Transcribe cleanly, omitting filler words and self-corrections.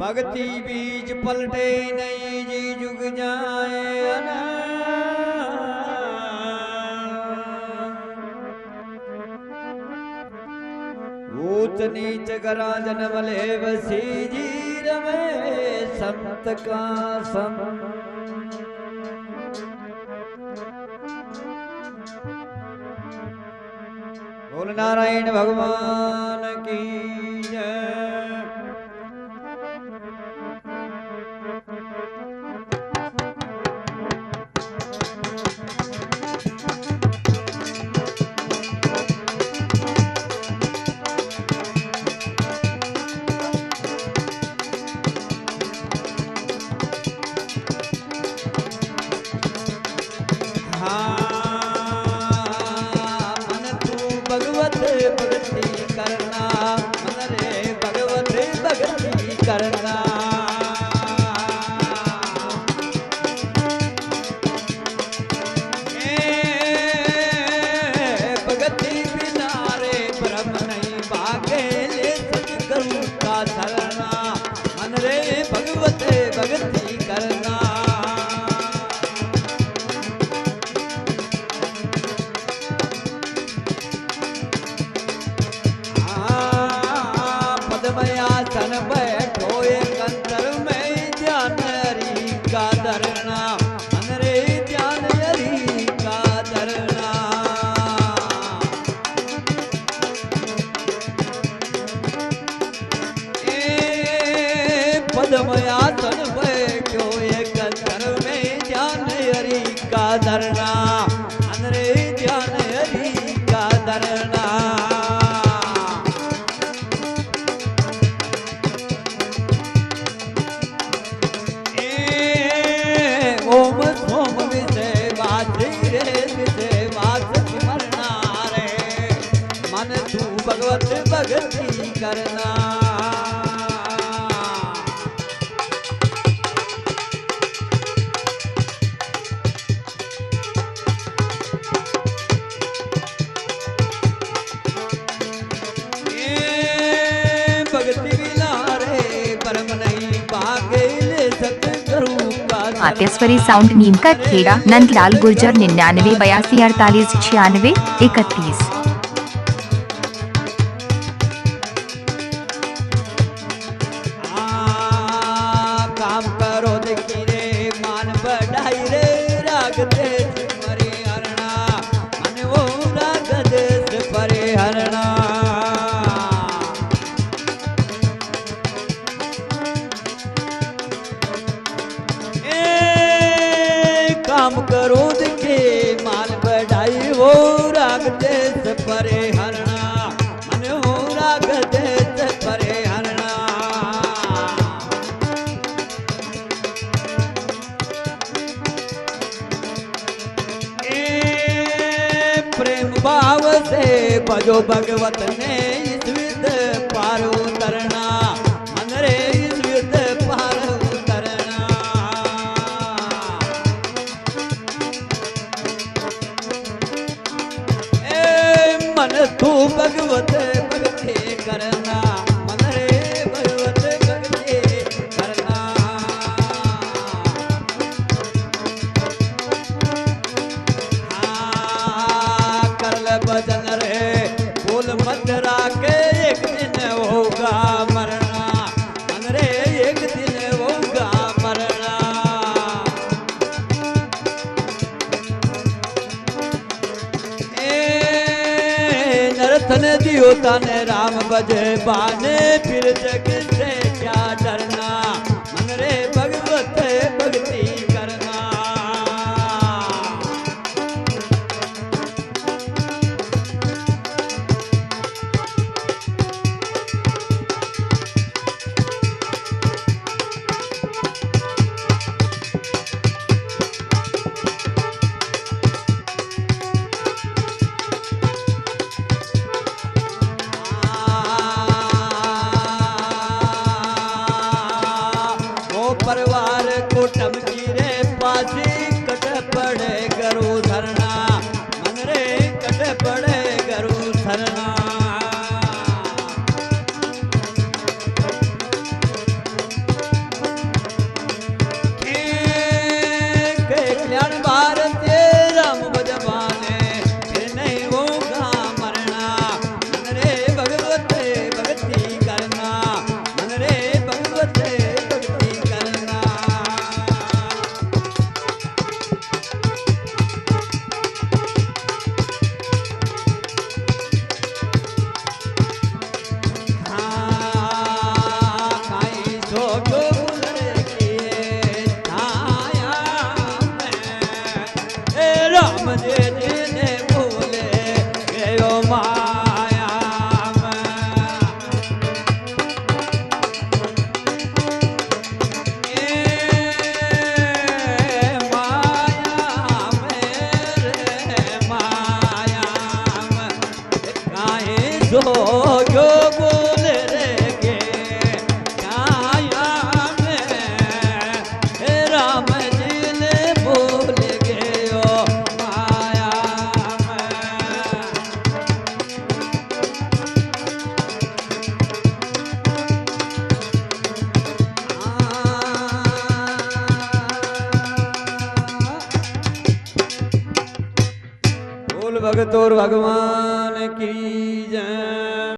भक्ति बीज पलटे नहीं जी जुग जाए ऊंच नीच करा जन्म ले बसी जी रवे संत का सम बोल नारायण भगवान की जय। भगवत भक्ति करना मन रे भगवत भक्ति करना भक्ति बिना रे ब्रह्म नहीं भागे ले सतगुरु का शरणा मन रे भगवत भक्ति करना सन बैठो एक अंतर में ध्यान हरि का धरना मन रे ध्यान हरि का धरना पद्मयासन बैठो एक अंतर में ध्यान हरि का धरना मन रे ध्यान हरि का धरना ओम सोम विषय वासी रे विषय वास मरना रे मन तू भगवत भक्ति करना भक्ति बिना रे परम नहीं भागे ले सतगुरु आतेश्वरी साउंड नीम का खेड़ा नंदलाल गुर्जर 99 82 48 96 31। काम करो देखी रे मान बढ़ाई रे राग देश परे हरणा मन वो राग देश परे हरणा काम करो देखे माल बढ़ाई वो राग देश परे हरणा मन वो राग देश परे हरणा प्रेम भाव से भजो भगवत ने इस विद पार उतरना मन रे इस विद पार उतरना मन तू भगवत भक्ति करना मन रे भगवत भक्ति करना कर ले भजन रे बोल मत राके एक दिन होगा मरना मन रे एक दिन होगा मरना नरतन दियो तने राम बजे बाने फिर जग से क्या डरना मन रे भगवत भक्ति करना परिवार को टमकी रे पासी कट पड़े गरु धरना मन रे कट पड़े गरु धरना भगत और भगवान की